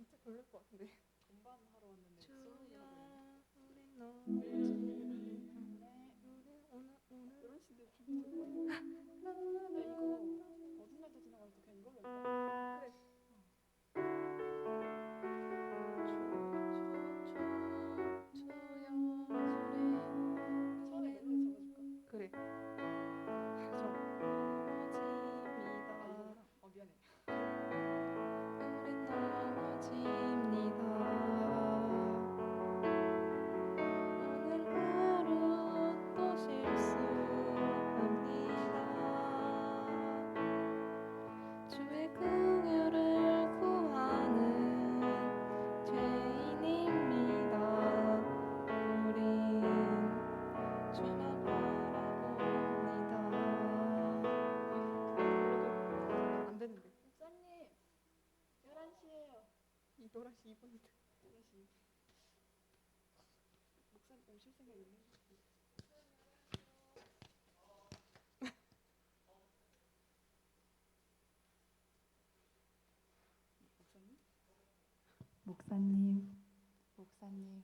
진짜 별로일 것 같은데. 건반 하러 왔는데 주여 우리 오늘 이런 식인데 좀 야 이거 어둠 날도 지나갈 때 그냥 이걸로 할까? 그래. 처음에 멜로디 잡아줄까? 그래. 미안해. 우린 넘어집니다. 오늘 하루 또 실수합니다. 주의 긍휼을 구하는 죄인입니다. 우린 주만 바라봅니다. 안 되는데. 목사님 11시에요. 11시 2분인데. 11시. 목사님 오실 생각 있는 거 목사님? 목사님,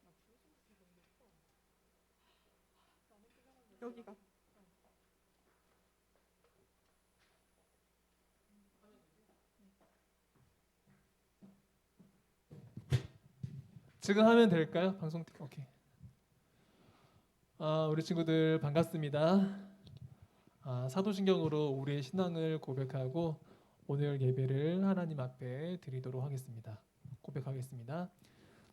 나 프로젝트 너무 예뻐. 나는 그 사람들 여기가. 지금 하면 될까요? 방송 오케이. 우리 친구들 반갑습니다. 사도신경으로 우리의 신앙을 고백하고 오늘 예배를 하나님 앞에 드리도록 하겠습니다. 고백하겠습니다.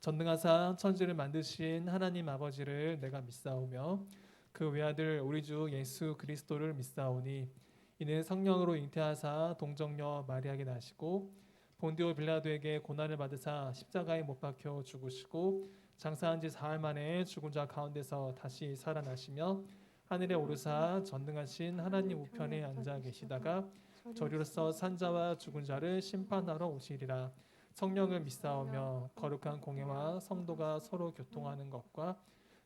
전능하사 천지를 만드신 하나님 아버지를 내가 믿사오며 그 외아들 우리 주 예수 그리스도를 믿사오니 이는 성령으로 잉태하사 동정녀 마리아에게 나시고 본디오 빌라도에게 고난을 받으사 십자가에 못 박혀 죽으시고 장사한 지 사흘 만에 죽은 자 가운데서 다시 살아나시며 하늘에 오르사 전능하신 하나님 우편에 앉아 계시다가 저리로서 산자와 죽은 자를 심판하러 오시리라. 성령을 믿사오며 거룩한 공예와 성도가 서로 교통하는 것과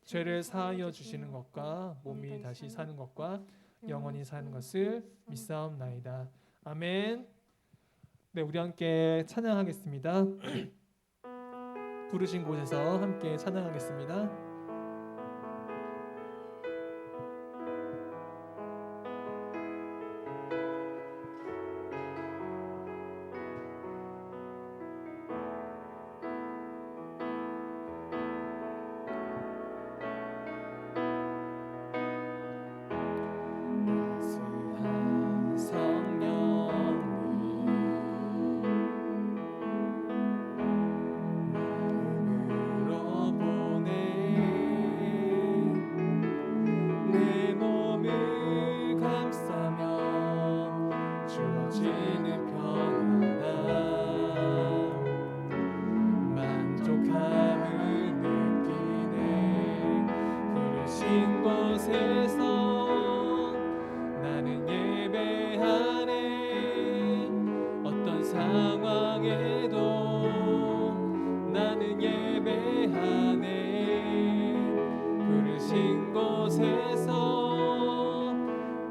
죄를 사하여 주시는 것과 몸이 다시 사는 것과 영원히 사는 것을 믿사옵나이다. 아멘. 네, 우리 함께 찬양하겠습니다. 부르신 곳에서 함께 찬양하겠습니다. 따스한 성령님 마음으로 보내 내 몸을 감싸며 주어지는 평안함 만족함을 느끼네. 부르신 곳에서 나는 예배하네. 어떤 상황에도 나는 예배하네. 부르신 곳에서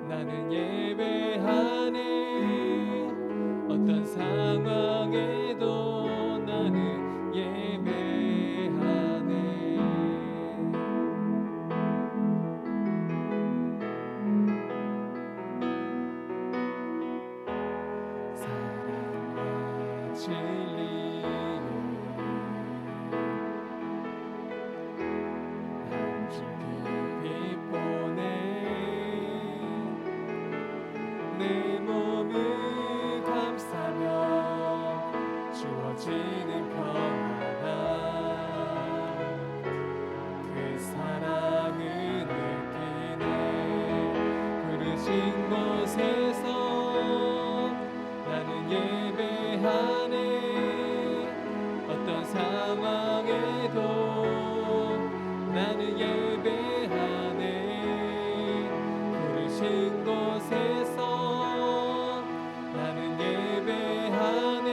나는 예배하네. 어떤 상황에도 나는 예배하네. 사랑과 진리를 한 줄 깊이 보내 내 몸을 감싸며 주어지는 평안함 그 사랑을 느끼네. 부르신 곳에서 나는 예배하네. 어떤 상황에도 나는 예배하네. 부르신 곳에서 나는 예배하네.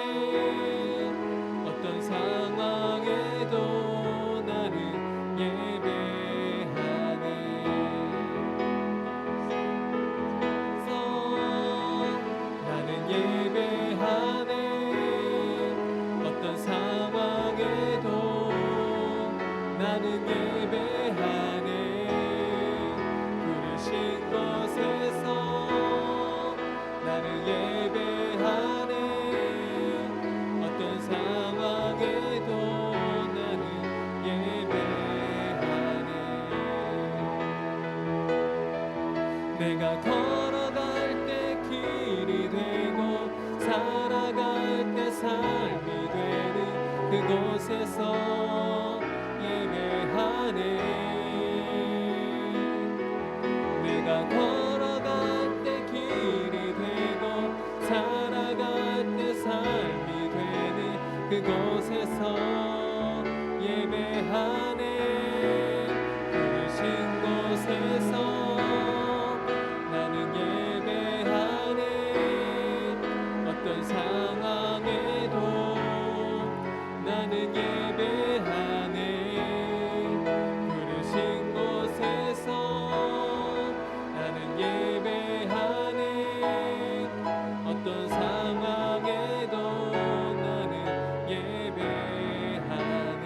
어떤 상황에도 나는 예배하네. 나는 예배 내가 걸어갈 때 길이 되고 살아갈 때 삶이 되는 그곳에서 예배하네. 내가 걸어갈 때 길이 되고 살아갈 때 삶이 되는 그곳에서 예배하네. 부르신 곳에서 나는 예배하네. 어떤 상황에도 나는 예배하네. 부르신 곳에서 나는 예배하네. 어떤 상황에도 나는 예배하네.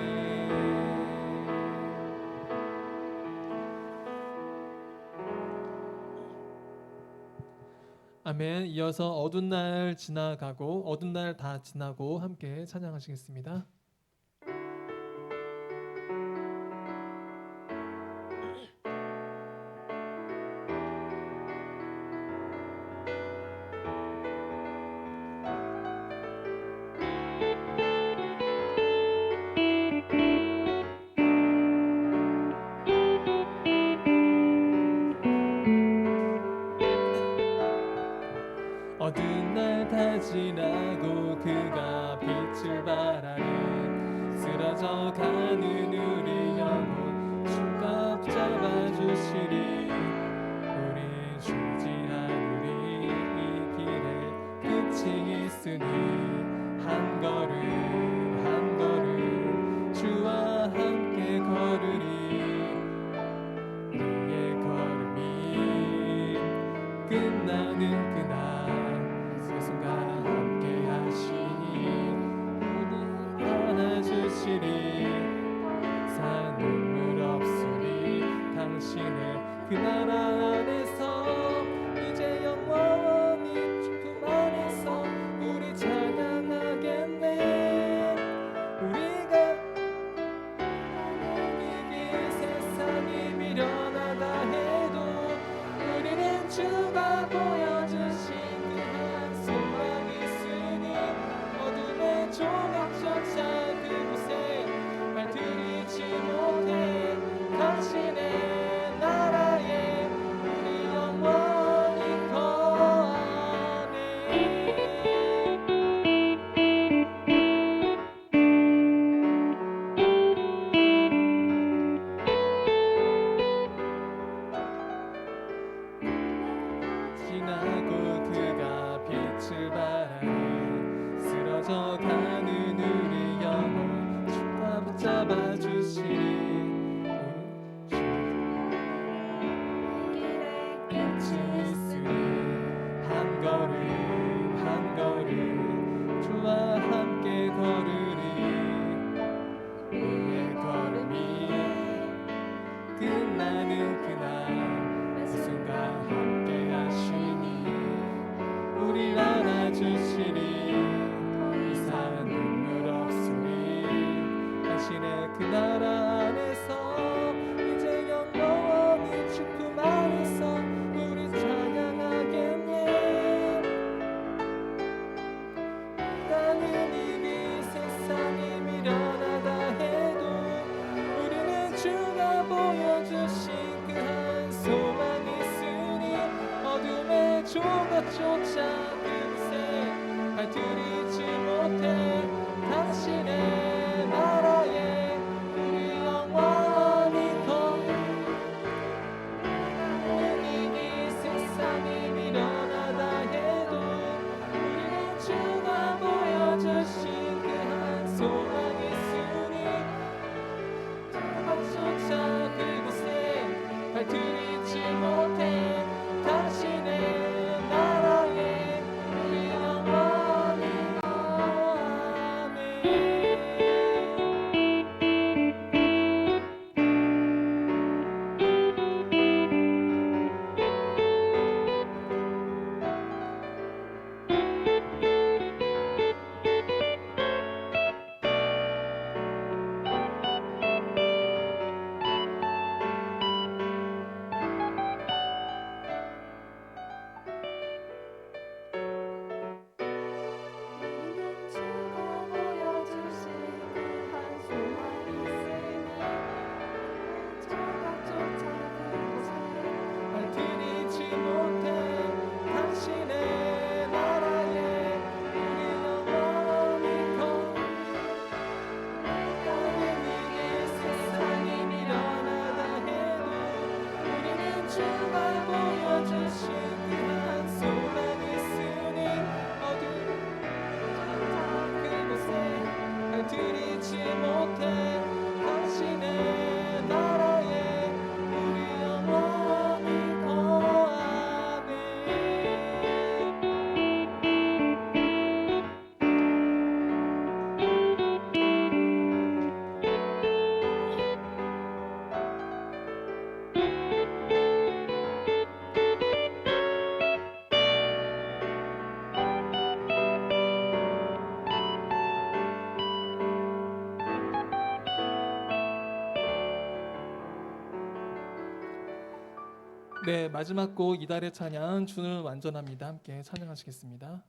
아멘. 이어서 어두운 날 지나가고 어두운 날 다 지나고 함께 찬양하시겠습니다. 어두운 날 다 지나고 그가 빛을 발하네. 쓰러져 가는 우리 영혼 주가 붙잡아주시리. 우리 쉬지 않으리. 이 길에 끝이 있으니 한 걸음 한 걸음 주와 함께 걸으리. 우리의 걸음이 끝나는 그날 그 순간 함께 하시니 우리 안아주시리. 산 눈물 없으리. 당신의 그 나라 안에서 이제 영원히 품 안에서 우리 찬양하겠네. 우리가 이게 세상이 미련하다 해도 우리는 주가 보여주신 그한 소망이 있으니 어둠의 조각조차 그곳에 발들이지 못해. 당신의 나라에 우리 영원히 거하네. 지나고 그가 빛을 발하네. 쓰러져 가는 우리 영혼 주가 붙잡아 주시리. 끝이 있으니 한 걸음 한 걸음 주와 함께 걸으리. 우리의 걸음이 끝나는 그날 그 순간 함께 하시니 우리 안아주시리. 이상 눈물 없으리. 당신의 그 나라 안에서 이제 영원히 주품 안에서 우리 찬양하겠네. 나는 이미 세상이 미련하다 해도 우리는 주가 보여주신 그한 소망이 있으니 어둠의 조각조차 그곳에 발들이지 못해. 당신의 나라에 우리 영원히 거하네. 이미 세상이 미련하다 해도 우리는 주가 보여주신 그한 소망이 있으니 조각조차 그곳에 발들이지 못해. 당신의 나라에 우리 영원히 네, 마지막 곡 이달의 찬양 주는 완전합니다. 함께 찬양하시겠습니다.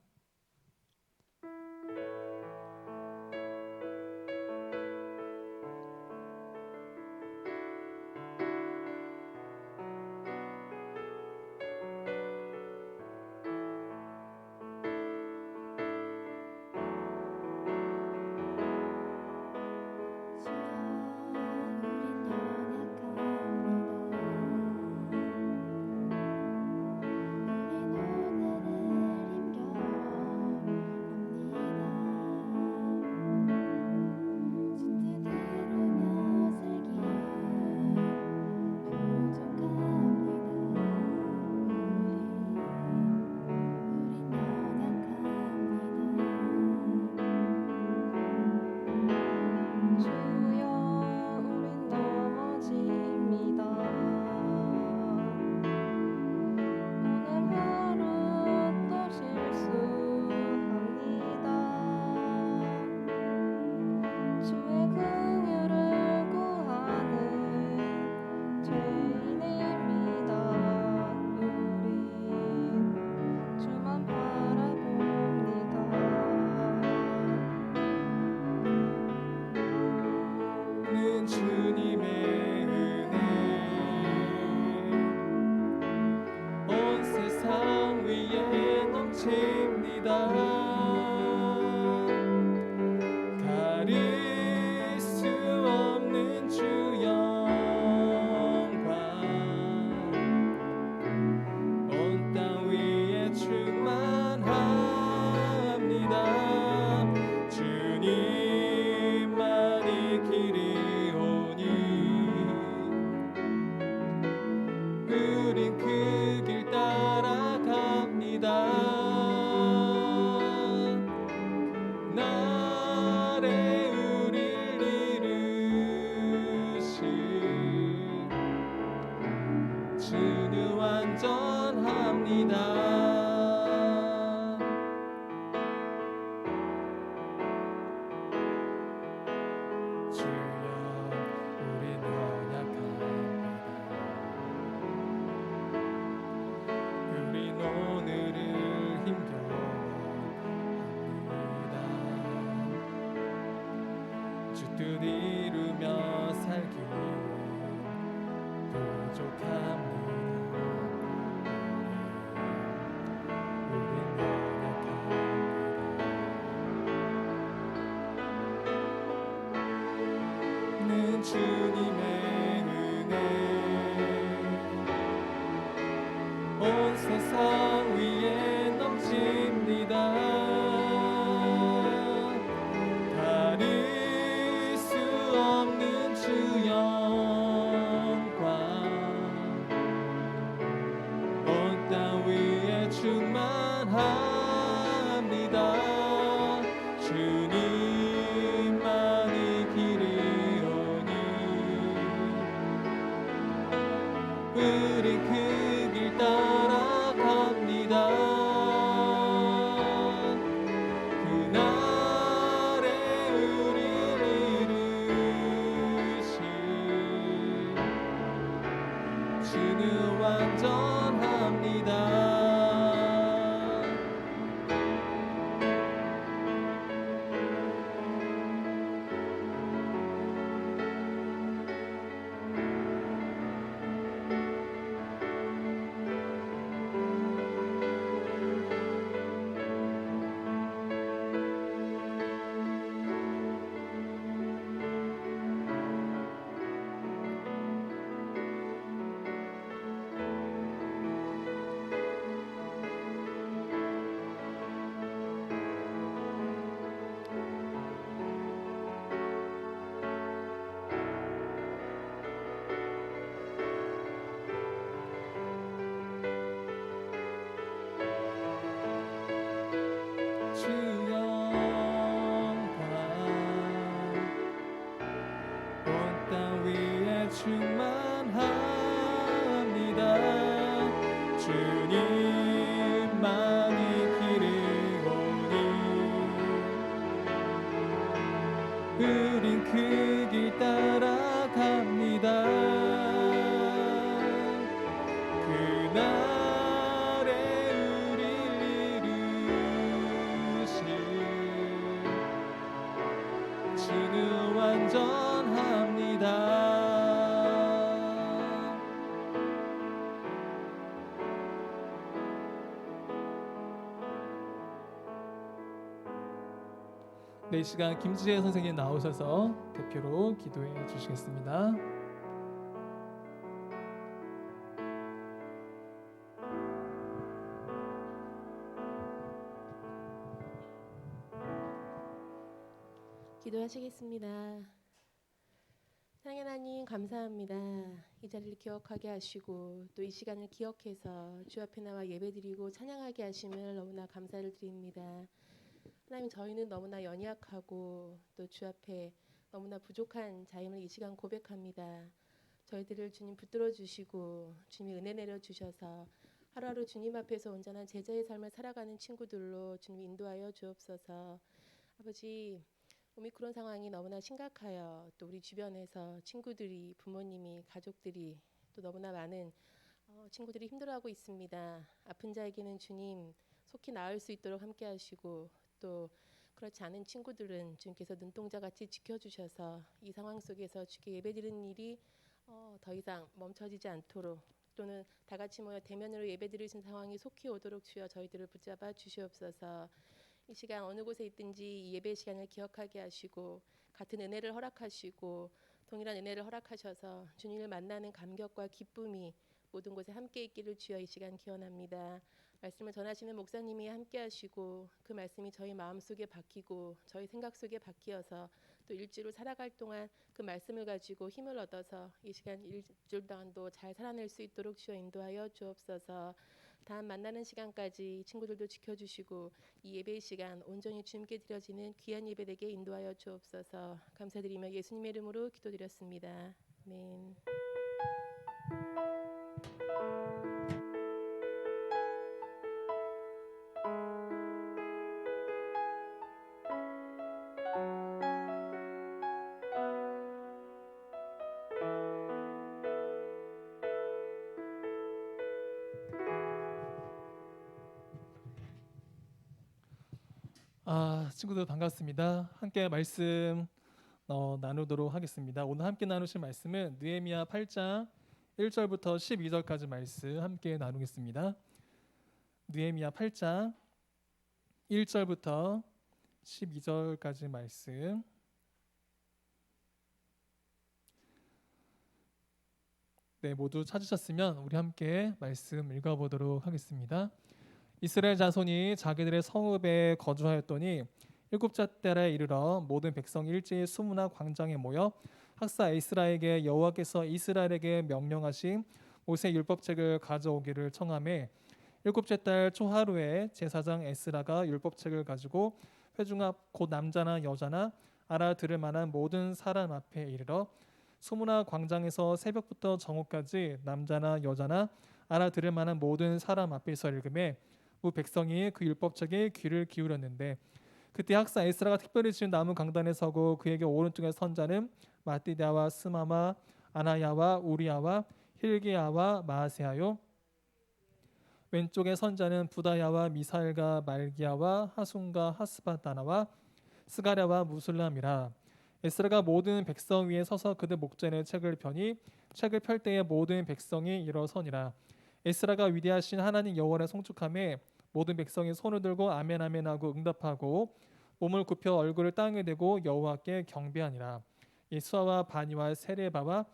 주님의 은혜 온 세상 위에 넘칩니다. 가릴 수 없는 주 영광 온 땅 위에 충만합니다. 주님만이 길이오니 우리 그 길 따라갑니다. 그날에 우리를 이루신 주는 완전합니다. 주 영광 온 땅 위에 충만합니다. 주님만이 길이오니 우린 그 길 따라갑니다. 네, 이 시간 김지혜 선생님 나오셔서 대표로 기도해 주시겠습니다. 기도하시겠습니다. 사랑의 하나님 감사합니다. 이 자리를 기억하게 하시고 또 이 시간을 기억해서 주 앞에 나와 예배드리고 찬양하게 하심을 너무나 감사를 드립니다. 하나님 저희는 너무나 연약하고 또 주 앞에 너무나 부족한 자임을 이 시간 고백합니다. 저희들을 주님 붙들어 주시고 주님이 은혜 내려 주셔서 하루하루 주님 앞에서 온전한 제자의 삶을 살아가는 친구들로 주님 인도하여 주옵소서. 아버지 오미크론 상황이 너무나 심각하여 또 우리 주변에서 친구들이 부모님이 가족들이 또 너무나 많은 친구들이 힘들어하고 있습니다. 아픈 자에게는 주님 속히 나을 수 있도록 함께 하시고 또 그렇지 않은 친구들은 주님께서 눈동자같이 지켜주셔서 이 상황 속에서 주께 예배드리는 일이 더 이상 멈춰지지 않도록 또는 다 같이 모여 대면으로 예배드리는 상황이 속히 오도록 주여 저희들을 붙잡아 주시옵소서. 이 시간 어느 곳에 있든지 이 예배 시간을 기억하게 하시고 같은 은혜를 허락하시고 동일한 은혜를 허락하셔서 주님을 만나는 감격과 기쁨이 모든 곳에 함께 있기를 주여 이 시간 기원합니다. 말씀을 전하시는 목사님이 함께 하시고 그 말씀이 저희 마음속에 박히고 저희 생각 속에 박히어서 또 일주를 살아갈 동안 그 말씀을 가지고 힘을 얻어서 이 시간 일주일 동안도 잘 살아낼 수 있도록 주여 인도하여 주옵소서. 다음 만나는 시간까지 친구들도 지켜주시고 이 예배의 시간 온전히 주님께 드려지는 귀한 예배 되게 인도하여 주옵소서. 감사드리며 예수님의 이름으로 기도드렸습니다. 아멘. 친구들 반갑습니다. 함께 말씀 나누도록 하겠습니다. 오늘 함께 나누실 말씀은 느헤미야 8장 1절부터 12절까지 말씀 함께 나누겠습니다. 느헤미야 8장 1절부터 12절까지 말씀. 네, 모두 찾으셨으면 우리 함께 말씀 읽어보도록 하겠습니다. 이스라엘 자손이 자기들의 성읍에 거주하였더니 일곱째 달에 이르러 모든 백성이 일제히 수문화 광장에 모여 학사 에스라에게 여호와께서 이스라엘에게 명령하신 모세 율법책을 가져오기를 청하매 일곱째 달 초하루에 제사장 에스라가 율법책을 가지고 회중 앞 곧 남자나 여자나 알아들을 만한 모든 사람 앞에 이르러 수문화 광장에서 새벽부터 정오까지 남자나 여자나 알아들을 만한 모든 사람 앞에서 읽음에 무 백성이 그 율법책에 귀를 기울였는데 그때 학사 에스라가 특별히 지은 나무 강단에 서고 그에게 오른쪽에 선 자는 마띠다와 스마마 아나야와 우리야와 힐기야와 마아세하요 왼쪽에 선 자는 부다야와 미사엘과 말기야와 하순과 하스바다나와 스가랴와 무술람이라. 에스라가 모든 백성 위에 서서 그들 목전에 책을 펴니 책을 펼 때에 모든 백성이 일어서니라. 에스라가 위대하신 하나님 여호와를 송축하며 모든 백성이 손을 들고 아멘 아멘 하고 응답하고 몸을 굽혀 얼굴을 땅에 대고 여호와께 경배하니라. 예수아와 바니와 세레바와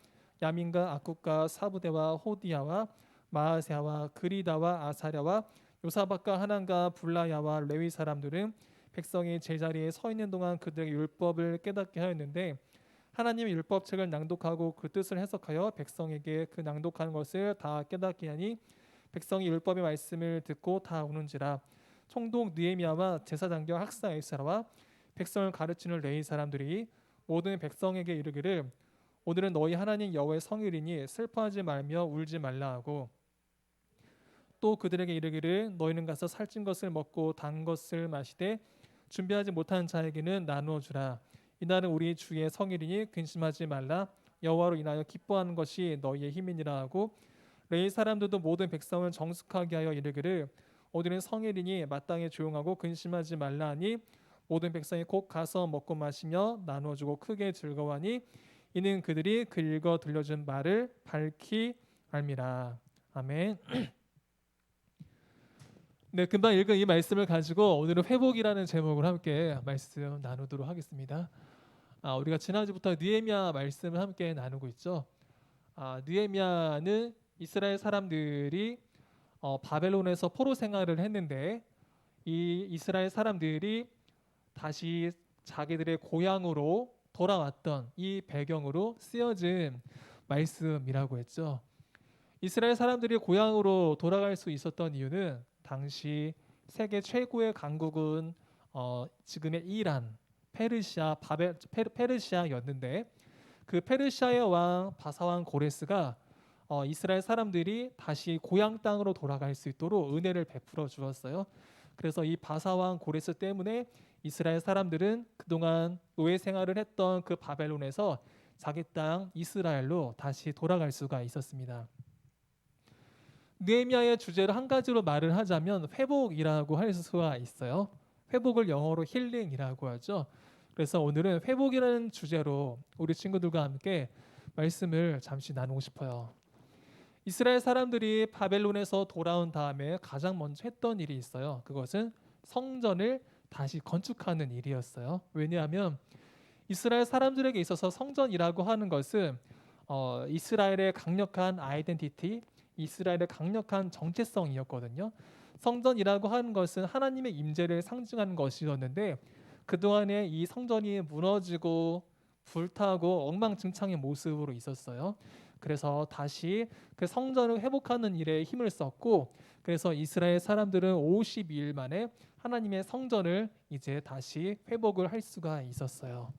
야민과 악국과 사부대와 호디야와 마아세아와 그리다와 아사랴와 요사박과 하난과 불라야와 레위 사람들은 백성이 제자리에 서 있는 동안 그들의 율법을 깨닫게 하였는데 하나님의 율법책을 낭독하고 그 뜻을 해석하여 백성에게 그 낭독한 것을 다 깨닫게 하니 백성이 율법의 말씀을 듣고 다 우는지라. 총독 느헤미야와 제사장경 학사 에스라와 백성을 가르치는 레위 사람들이 모든 백성에게 이르기를 오늘은 너희 하나님 여호와의 성일이니 슬퍼하지 말며 울지 말라 하고 또 그들에게 이르기를 너희는 가서 살찐 것을 먹고 단 것을 마시되 준비하지 못한 자에게는 나누어 주라. 이날은 우리 주의 성일이니 근심하지 말라. 여호와로 인하여 기뻐하는 것이 너희의 힘이니라 하고 레위 사람들도 모든 백성을 정숙하게 하여 이르기를 오늘은 성일이니 마땅히 조용하고 근심하지 말라 하니 모든 백성이 곧 가서 먹고 마시며 나누어 주고 크게 즐거워하니 이는 그들이 그 읽어 들려준 말을 밝히 알미라. 아멘. 네, 금방 읽은 이 말씀을 가지고 오늘은 회복이라는 제목으로 함께 말씀 나누도록 하겠습니다. 우리가 지난주부터 느헤미야 말씀을 함께 나누고 있죠. 느헤미야는 이스라엘 사람들이 바벨론에서 포로 생활을 했는데 이 이스라엘 사람들이 다시 자기들의 고향으로 돌아왔던 이 배경으로 쓰여진 말씀이라고 했죠. 이스라엘 사람들이 고향으로 돌아갈 수 있었던 이유는 당시 세계 최고의 강국은 지금의 이란, 페르시아였는데 그 페르시아의 왕 바사왕 고레스가 이스라엘 사람들이 다시 고향 땅으로 돌아갈 수 있도록 은혜를 베풀어 주었어요. 그래서 이 바사왕 고레스 때문에 이스라엘 사람들은 그동안 노예 생활을 했던 그 바벨론에서 자기 땅 이스라엘로 다시 돌아갈 수가 있었습니다. 느헤미야의 주제를 한 가지로 말을 하자면 회복이라고 할 수가 있어요. 회복을 영어로 힐링이라고 하죠. 그래서 오늘은 회복이라는 주제로 우리 친구들과 함께 말씀을 잠시 나누고 싶어요. 이스라엘 사람들이 바벨론에서 돌아온 다음에 가장 먼저 했던 일이 있어요. 그것은 성전을 다시 건축하는 일이었어요. 왜냐하면 이스라엘 사람들에게 있어서 성전이라고 하는 것은 이스라엘의 강력한 아이덴티티, 이스라엘의 강력한 정체성이었거든요. 성전이라고 하는 것은 하나님의 임재를 상징하는 것이었는데 그동안에 이 성전이 무너지고 불타고 엉망진창의 모습으로 있었어요. 그래서 다시 그 성전을 회복하는 일에 힘을 썼고 그래서 이스라엘 사람들은 52일 만에 하나님의 성전을 이제 다시 회복을 할 수가 있었어요.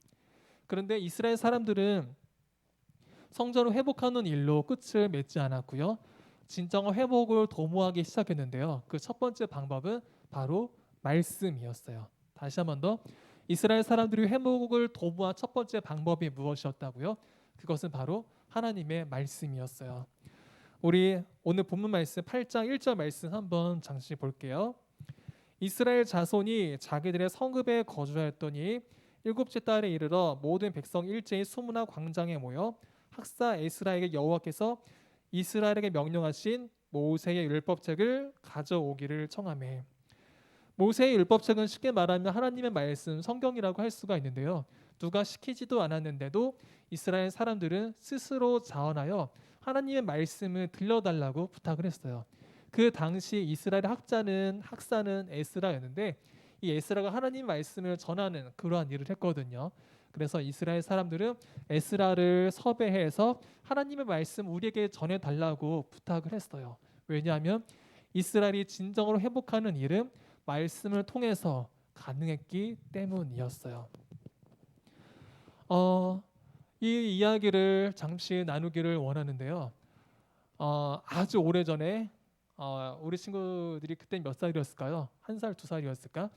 그런데 이스라엘 사람들은 성전을 회복하는 일로 끝을 맺지 않았고요. 진정한 회복을 도모하기 시작했는데요. 그 첫 번째 방법은 바로 말씀이었어요. 다시 한 번 더, 이스라엘 사람들이 회복을 도모한 첫 번째 방법이 무엇이었다고요? 그것은 바로 하나님의 말씀이었어요. 우리 오늘 본문 말씀 8장 1절 말씀 한번 잠시 볼게요. 이스라엘 자손이 자기들의 성읍에 거주하였더니 일곱째 달에 이르러 모든 백성 일제히 수문화 광장에 모여 학사 에스라에게 여호와께서 이스라엘에게 명령하신 모세의 율법책을 가져오기를 청하매. 모세의 율법책은 쉽게 말하면 하나님의 말씀, 성경이라고 할 수가 있는데요. 누가 시키지도 않았는데도 이스라엘 사람들은 스스로 자원하여 하나님의 말씀을 들려달라고 부탁을 했어요. 그 당시 이스라엘의 학사는 에스라였는데 이 에스라가 하나님 말씀을 전하는 그러한 일을 했거든요. 그래서 이스라엘 사람들은 에스라를 섭외해서 하나님의 말씀 우리에게 전해달라고 부탁을 했어요. 왜냐하면 이스라엘이 진정으로 회복하는 일은 말씀을 통해서 가능했기 때문이었어요. 이 이야기를 잠시 나누기를 원하는데요. 아주 오래전에 우리 친구들이 그때 몇 살이었을까요? 1살, 2살이었을까?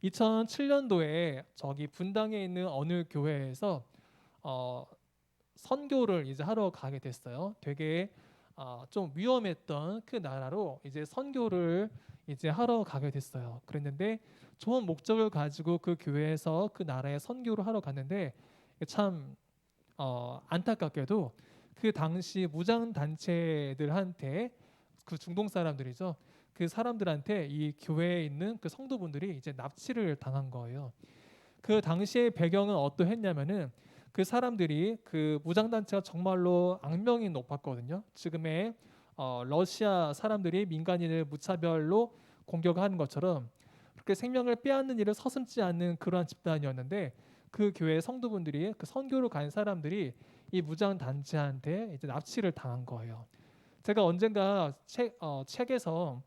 2007년도에 저기 분당에 있는 어느 교회에서 선교를 이제 하러 가게 됐어요. 되게 좀 위험했던 그 나라로 이제 선교를 이제 하러 가게 됐어요. 그랬는데 좋은 목적을 가지고 그 교회에서 그 나라에 선교를 하러 갔는데 참 안타깝게도 그 당시 무장 단체들한테 그 중동 사람들이죠. 그 사람들한테 이 교회에 있는 그 성도분들이 이제 납치를 당한 거예요. 그 당시의 배경은 어떠했냐면은 그 사람들이 그 무장 단체가 정말로 악명이 높았거든요. 지금의 러시아 사람들이 민간인을 무차별로 공격하는 것처럼 그렇게 생명을 빼앗는 일을 서슴지 않는 그러한 집단이었는데 그 교회 성도분들이 그 선교로 간 사람들이 이 무장 단체한테 이제 납치를 당한 거예요. 제가 언젠가 책에서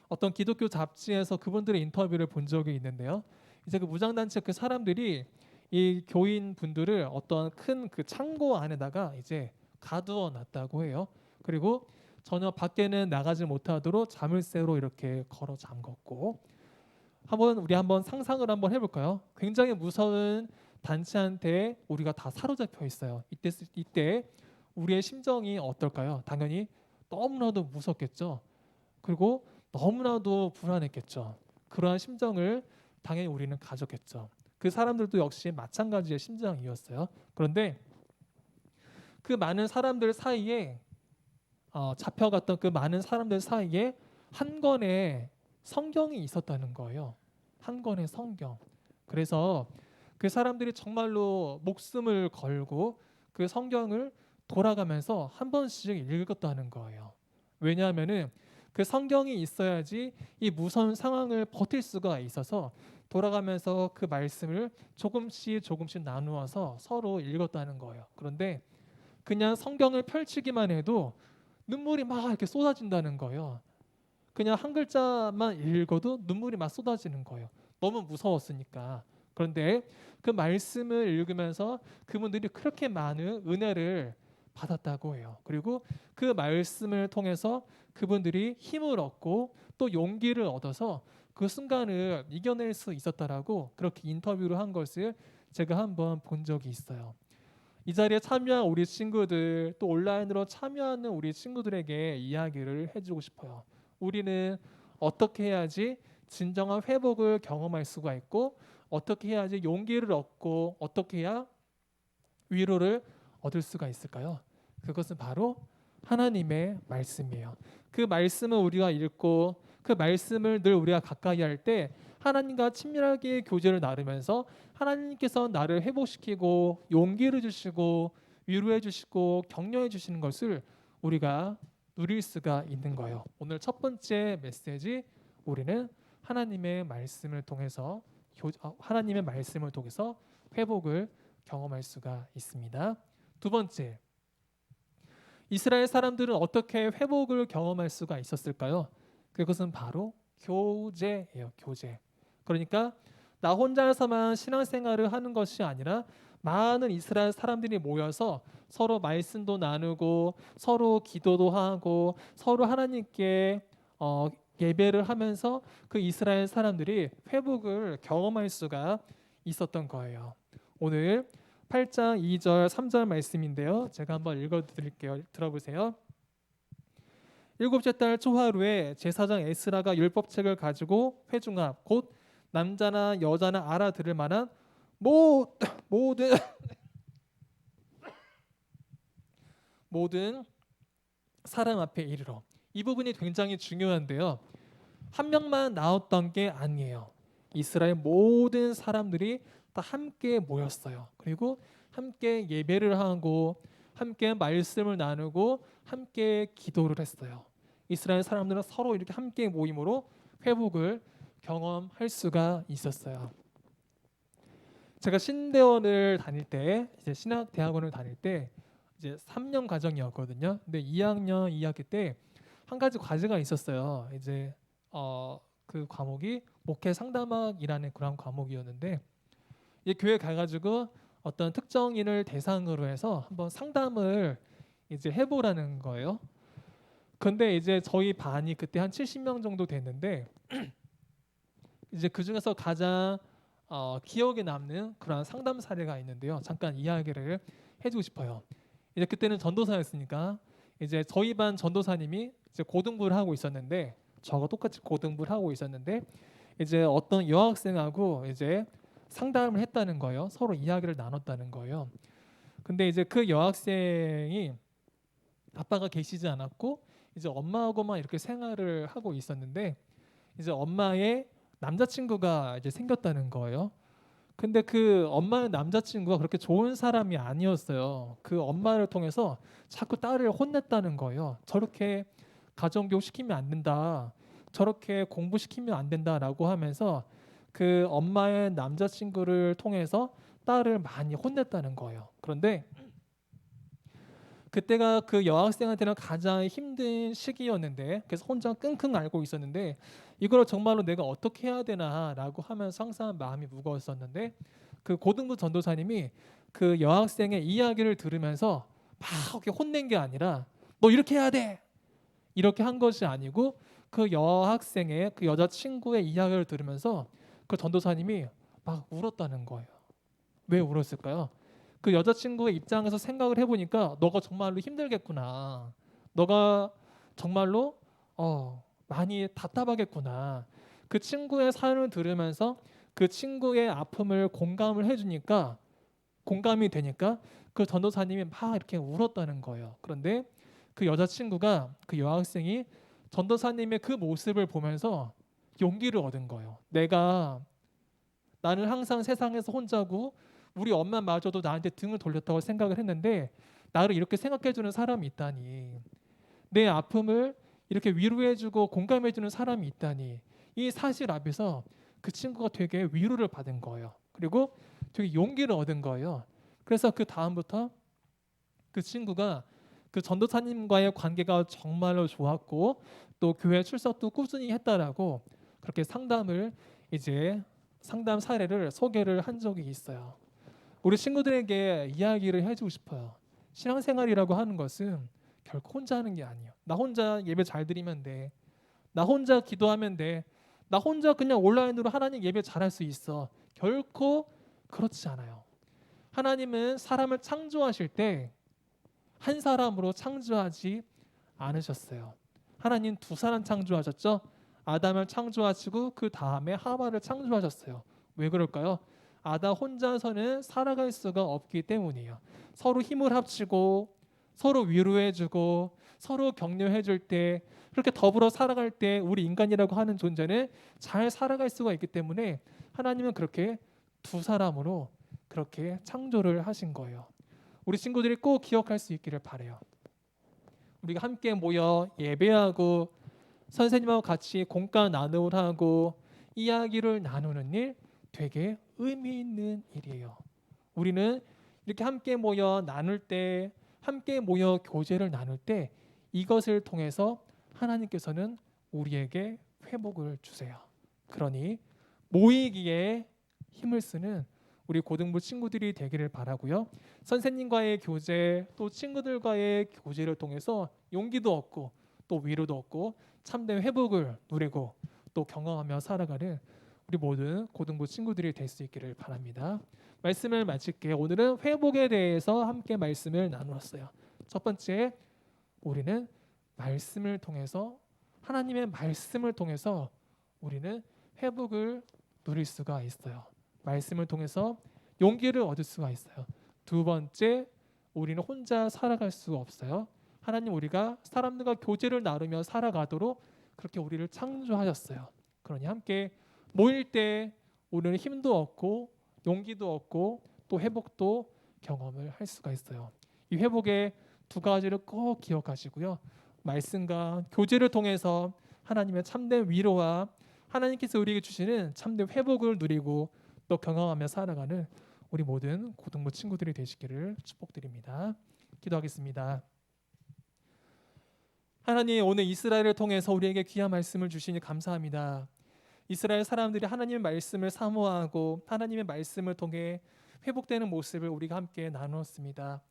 어떤 기독교 잡지에서 그분들의 인터뷰를 본 적이 있는데요. 이제 그 무장단체 그 사람들이 이 교인 분들을 어떤 큰 그 창고 안에다가 이제 가두어 놨다고 해요. 그리고 전혀 밖에는 나가지 못하도록 자물쇠로 이렇게 걸어 잠궜고 우리 한번 상상을 한번 해볼까요? 굉장히 무서운 단체한테 우리가 다 사로잡혀 있어요. 이때 우리의 심정이 어떨까요? 당연히 너무나도 무섭겠죠. 그리고 너무나도 불안했겠죠. 그러한 심정을 당연히 우리는 가졌겠죠. 그 사람들도 역시 마찬가지의 심정이었어요. 그런데 그 많은 사람들 사이에 잡혀갔던 그 많은 사람들 사이에 한 건의 성경이 있었다는 거예요. 한 권의 성경. 그래서 그 사람들이 정말로 목숨을 걸고 그 성경을 돌아가면서 한 번씩 읽었다는 거예요. 왜냐하면은 그 성경이 있어야지 이 무서운 상황을 버틸 수가 있어서 돌아가면서 그 말씀을 조금씩 나누어서 서로 읽었다는 거예요. 그런데 그냥 성경을 펼치기만 해도 눈물이 막 이렇게 쏟아진다는 거예요. 그냥 한 글자만 읽어도 눈물이 막 쏟아지는 거예요. 너무 무서웠으니까. 그런데 그 말씀을 읽으면서 그분들이 그렇게 많은 은혜를 받았다고 해요. 그리고 그 말씀을 통해서 그분들이 힘을 얻고 또 용기를 얻어서 그 순간을 이겨낼 수 있었다라고 그렇게 인터뷰를 한 것을 제가 한번 본 적이 있어요. 이 자리에 참여한 우리 친구들 또 온라인으로 참여하는 우리 친구들에게 이야기를 해주고 싶어요. 우리는 어떻게 해야지 진정한 회복을 경험할 수가 있고 어떻게 해야지 용기를 얻고 어떻게 해야 위로를 얻을 수가 있을까요? 그것은 바로 하나님의 말씀이에요. 그 말씀을 우리가 읽고 그 말씀을 늘 우리가 가까이 할 때 하나님과 친밀하게 교제를 나누면서 하나님께서 나를 회복시키고 용기를 주시고 위로해 주시고 격려해 주시는 것을 우리가 누릴 수가 있는 거예요. 오늘 첫 번째 메시지 우리는 하나님의 말씀을 통해서 회복을 경험할 수가 있습니다. 두 번째, 이스라엘 사람들은 어떻게 회복을 경험할 수가 있었을까요? 그것은 바로 교제예요. 교제. 그러니까 나 혼자서만 신앙생활을 하는 것이 아니라 많은 이스라엘 사람들이 모여서 서로 말씀도 나누고 서로 기도도 하고 서로 하나님께 예배를 하면서 그 이스라엘 사람들이 회복을 경험할 수가 있었던 거예요. 오늘 8장 2절 3절 말씀인데요. 제가 한번 읽어드릴게요. 들어보세요. 일곱째 달 초하루에 제사장 에스라가 율법책을 가지고 회중 앞 곧 남자나 여자나 알아들을 만한 모든 사람 앞에 이르러. 이 부분이 굉장히 중요한데요. 한 명만 나왔던 게 아니에요. 이스라엘 모든 사람들이 다 함께 모였어요. 그리고 함께 예배를 하고 함께 말씀을 나누고 함께 기도를 했어요. 이스라엘 사람들은 서로 이렇게 함께 모임으로 회복을 경험할 수가 있었어요. 제가 신대원을 다닐 때 이제 신학대학원을 다닐 때 이제 3년 과정이었거든요. 근데 2학년 2학기 때 한 가지 과제가 있었어요. 이제 그 과목이 목회 상담학이라는 그런 과목이었는데 이 교회 가가지고 어떤 특정인을 대상으로 해서 한번 상담을 이제 해보라는 거예요. 근데 이제 저희 반이 그때 한 70명 정도 됐는데 이제 그 중에서 가장 기억에 남는 그런 상담 사례가 있는데요. 잠깐 이야기를 해주고 싶어요. 이제 그때는 전도사였으니까 이제 저희 반 전도사님이 이제 고등부를 하고 있었는데 저가 똑같이 고등부를 하고 있었는데 이제 어떤 여학생하고 이제 상담을 했다는 거예요. 서로 이야기를 나눴다는 거예요. 근데 이제 그 여학생이 아빠가 계시지 않았고 이제 엄마하고만 이렇게 생활을 하고 있었는데 이제 엄마의 남자친구가 이제 생겼다는 거예요. 근데 그 엄마의 남자친구가 그렇게 좋은 사람이 아니었어요. 그 엄마를 통해서 자꾸 딸을 혼냈다는 거예요. 저렇게 가정교육 시키면 안 된다. 저렇게 공부시키면 안 된다라고 하면서 그 엄마의 남자친구를 통해서 딸을 많이 혼냈다는 거예요. 그런데 그때가 그 여학생한테는 가장 힘든 시기였는데 그래서 혼자 끙끙 앓고 있었는데 이걸 정말로 내가 어떻게 해야 되나라고 하면서 항상 마음이 무거웠었는데 그 고등부 전도사님이 그 여학생의 이야기를 들으면서 막 이렇게 혼낸 게 아니라 너 이렇게 해야 돼 이렇게 한 것이 아니고 그 여학생의 그 여자친구의 이야기를 들으면서 그 전도사님이 막 울었다는 거예요. 왜 울었을까요? 그 여자친구의 입장에서 생각을 해보니까 너가 정말로 힘들겠구나. 너가 정말로 많이 답답하겠구나. 그 친구의 사연을 들으면서 그 친구의 아픔을 공감을 해주니까 공감이 되니까 그 전도사님이 막 이렇게 울었다는 거예요. 그런데 그 여자친구가 그 여학생이 전도사님의 그 모습을 보면서 용기를 얻은 거예요. 나는 항상 세상에서 혼자고 우리 엄마마저도 나한테 등을 돌렸다고 생각을 했는데 나를 이렇게 생각해주는 사람이 있다니, 내 아픔을 이렇게 위로해주고 공감해주는 사람이 있다니, 이 사실 앞에서 그 친구가 되게 위로를 받은 거예요. 그리고 되게 용기를 얻은 거예요. 그래서 그 다음부터 그 친구가 그 전도사님과의 관계가 정말로 좋았고 또 교회 출석도 꾸준히 했다라고 그렇게 상담 사례를 소개를 한 적이 있어요. 우리 친구들에게 이야기를 해주고 싶어요. 신앙생활이라고 하는 것은 결코 혼자 하는 게 아니에요. 나 혼자 예배 잘 드리면 돼. 나 혼자 기도하면 돼. 나 혼자 그냥 온라인으로 하나님 예배 잘할 수 있어. 결코 그렇지 않아요. 하나님은 사람을 창조하실 때 한 사람으로 창조하지 않으셨어요. 하나님 두 사람 창조하셨죠. 아담을 창조하시고 그 다음에 하와를 창조하셨어요. 왜 그럴까요? 아담 혼자서는 살아갈 수가 없기 때문이에요. 서로 힘을 합치고 서로 위로해주고 서로 격려해줄 때, 그렇게 더불어 살아갈 때 우리 인간이라고 하는 존재는 잘 살아갈 수가 있기 때문에 하나님은 그렇게 두 사람으로 그렇게 창조를 하신 거예요. 우리 친구들이 꼭 기억할 수 있기를 바라요. 우리가 함께 모여 예배하고 선생님하고 같이 공과 나눔을 하고 이야기를 나누는 일, 되게 의미 있는 일이에요. 우리는 이렇게 함께 모여 나눌 때, 함께 모여 교제를 나눌 때 이것을 통해서 하나님께서는 우리에게 회복을 주세요. 그러니 모이기에 힘을 쓰는 우리 고등부 친구들이 되기를 바라고요. 선생님과의 교제, 또 친구들과의 교제를 통해서 용기도 얻고 또 위로도 얻고 참된 회복을 누리고 또 경험하며 살아가는 우리 모든 고등부 친구들이 될 수 있기를 바랍니다. 말씀을 마칠게요. 오늘은 회복에 대해서 함께 말씀을 나누었어요. 첫 번째, 우리는 말씀을 통해서, 하나님의 말씀을 통해서 우리는 회복을 누릴 수가 있어요. 말씀을 통해서 용기를 얻을 수가 있어요. 두 번째, 우리는 혼자 살아갈 수가 없어요. 하나님, 우리가 사람들과 교제를 나누며 살아가도록 그렇게 우리를 창조하셨어요. 그러니 함께 모일 때 우리는 힘도 얻고 용기도 얻고 또 회복도 경험을 할 수가 있어요. 이 회복의 두 가지를 꼭 기억하시고요. 말씀과 교제를 통해서 하나님의 참된 위로와 하나님께서 우리에게 주시는 참된 회복을 누리고 또 경험하며 살아가는 우리 모든 고등부 친구들이 되시기를 축복드립니다. 기도하겠습니다. 하나님, 오늘 이스라엘을 통해서 우리에게 귀한 말씀을 주시니 감사합니다. 이스라엘 사람들이 하나님의 말씀을 사모하고 하나님의 말씀을 통해 회복되는 모습을 우리가 함께 나누었습니다.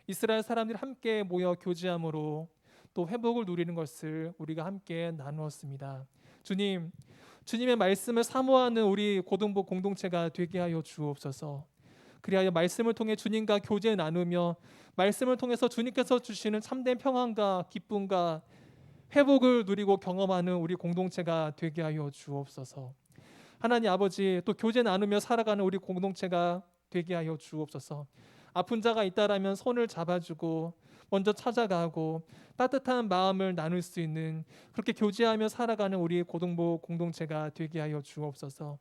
이스라엘 사람들이 함께 모여 교제함으로 또 회복을 누리는 것을 우리가 함께 나누었습니다. 주님, 주님의 말씀을 사모하는 우리 고등부 공동체가 되게 하여 주옵소서. 그리하여 말씀을 통해 주님과 교제 나누며 말씀을 통해서 주님께서 주시는 참된 평안과 기쁨과 회복을 누리고 경험하는 우리 공동체가 되게 하여 주옵소서. 하나님 아버지, 또 교제 나누며 살아가는 우리 공동체가 되게 하여 주옵소서. 아픈 자가 있다라면 손을 잡아주고 먼저 찾아가고 따뜻한 마음을 나눌 수 있는, 그렇게 교제하며 살아가는 우리 고등부 공동체가 되게 하여 주옵소서.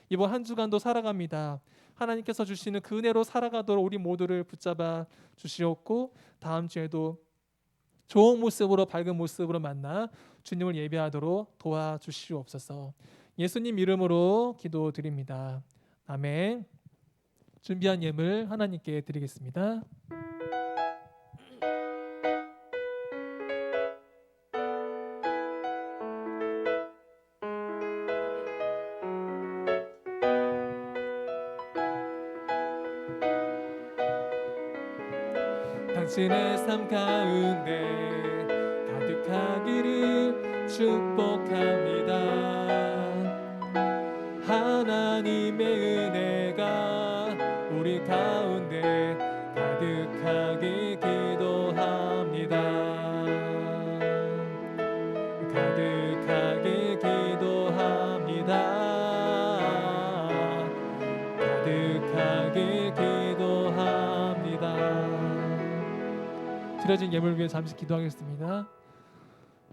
이번 한 주간도 살아갑니다. 하나님께서 주시는 그 은혜로 살아가도록 우리 모두를 붙잡아 주시옵고 다음 주에도 좋은 모습으로, 밝은 모습으로 만나 주님을 예배하도록 도와주시옵소서. 예수님 이름으로 기도드립니다. 아멘. 준비한 예물 하나님께 드리겠습니다. 당신의 삶 가운데 가득하기를 축복합니다. 하나님의 은혜가 우리 가운데 가득하게 기도합니다. 가득하게 기도합니다. 가득하게 기도합니다. 드려진 예물 위해 잠시 기도하겠습니다.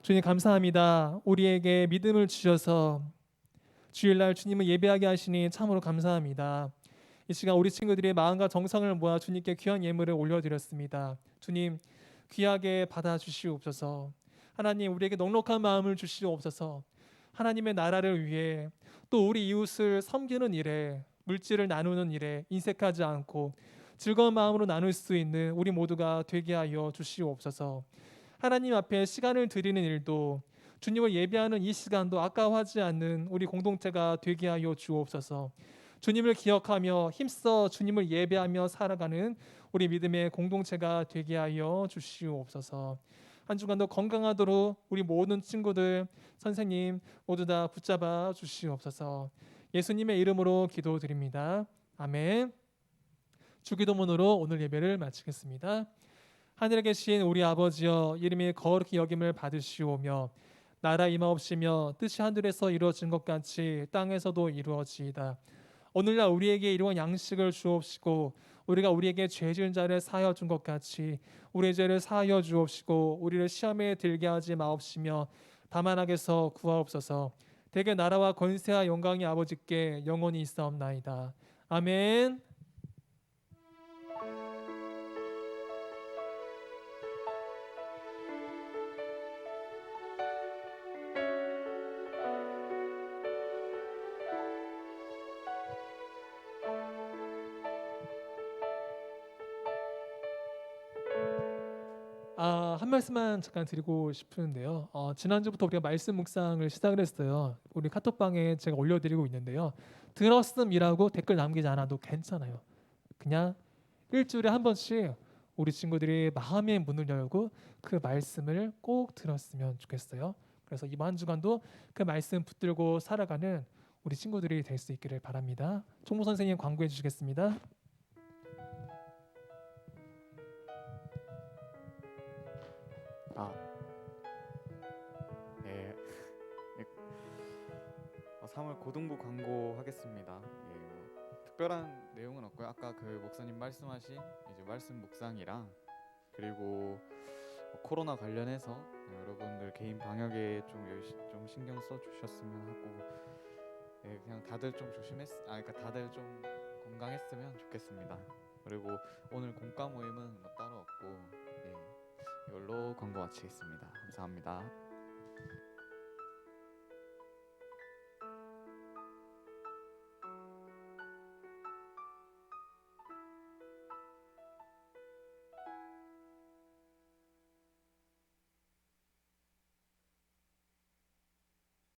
주님 감사합니다. 우리에게 믿음을 주셔서 주일날 주님을 예배하게 하시니 참으로 감사합니다. 이 시간 우리 친구들의 마음과 정성을 모아 주님께 귀한 예물을 올려드렸습니다. 주님 귀하게 받아주시옵소서. 하나님 우리에게 넉넉한 마음을 주시옵소서. 하나님의 나라를 위해 또 우리 이웃을 섬기는 일에 물질을 나누는 일에 인색하지 않고 즐거운 마음으로 나눌 수 있는 우리 모두가 되게 하여 주시옵소서. 하나님 앞에 시간을 드리는 일도 주님을 예배하는 이 시간도 아까워하지 않는 우리 공동체가 되게 하여 주옵소서. 주님을 기억하며 힘써 주님을 예배하며 살아가는 우리 믿음의 공동체가 되게 하여 주시옵소서. 한 주간도 건강하도록 우리 모든 친구들, 선생님 모두 다 붙잡아 주시옵소서. 예수님의 이름으로 기도드립니다. 아멘. 주기도문으로 오늘 예배를 마치겠습니다. 하늘에 계신 우리 아버지여, 이름이 거룩히 여김을 받으시오며 나라 임하옵시며 뜻이 하늘에서 이루어진 것 같이 땅에서도 이루어지이다. 오늘날 우리에게 일용할 양식을 주옵시고 우리가 우리에게 죄 지은 자를 사하여 준 것 같이 우리의 죄를 사하여 주옵시고 우리를 시험에 들게 하지 마옵시며 다만 악에서 구하옵소서. 대개 나라와 권세와 영광이 아버지께 영원히 있사옵나이다. 아멘. 한 말씀만 잠깐 드리고 싶은데요. 지난주부터 우리가 말씀 묵상을 시작을 했어요. 우리 카톡방에 제가 올려드리고 있는데요. 들었음이라고 댓글 남기지 않아도 괜찮아요. 그냥 일주일에 한 번씩 우리 친구들이 마음의 문을 열고 그 말씀을 꼭 들었으면 좋겠어요. 그래서 이번 한 주간도 그 말씀 붙들고 살아가는 우리 친구들이 될 수 있기를 바랍니다. 총무 선생님 광고해 주시겠습니다. 네. 3월 고등부 광고 하겠습니다. 특별한 내용은 없고요. 아까 그 목사님 말씀하신 이제 말씀 묵상이랑 그리고 코로나 관련해서 여러분들 개인 방역에 좀 신경 써 주셨으면 하고 그냥 다들 좀 그러니까 다들 좀 건강했으면 좋겠습니다. 그리고 오늘 공과 모임은 따로 없고 이걸로 광고 마치겠습니다. 감사합니다.